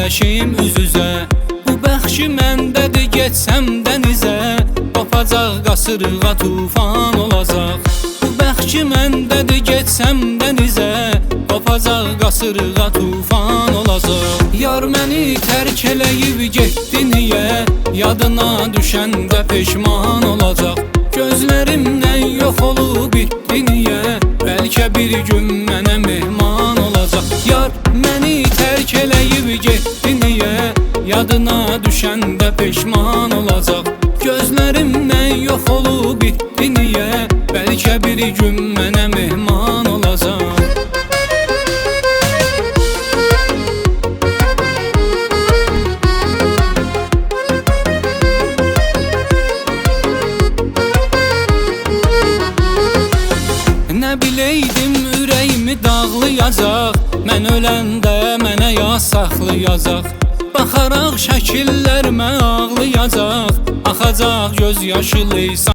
gələşim üz-üzə. Bu bəxşi məndədir, getsəm dənizə, qopacaq qasırğa tufan olacaq. Bu bəxşi məndədir, getsəm dənizə, qopacaq qasırğa tufan olacaq. Yar məni tərk eləyib getdi niyə, yadına düşəndə peşman olacaq. Gözlərimdən yox olub bitdi niyə, bəlkə bir gün mənə mehman olacaq. Yar məni tərk eləyib getdi niyə, yadına düşəndə peşman olacaq. Gözlərimdən yox olub bitdi niyə, bəlkə bir gün mənə mehman olacaq. Nə biləydim ürəyimi dağlayacaq, mən öləndə mənə yas saxlayacaq. Baxaraq şəkillərimə ağlayacaq, axacaq göz yaşlı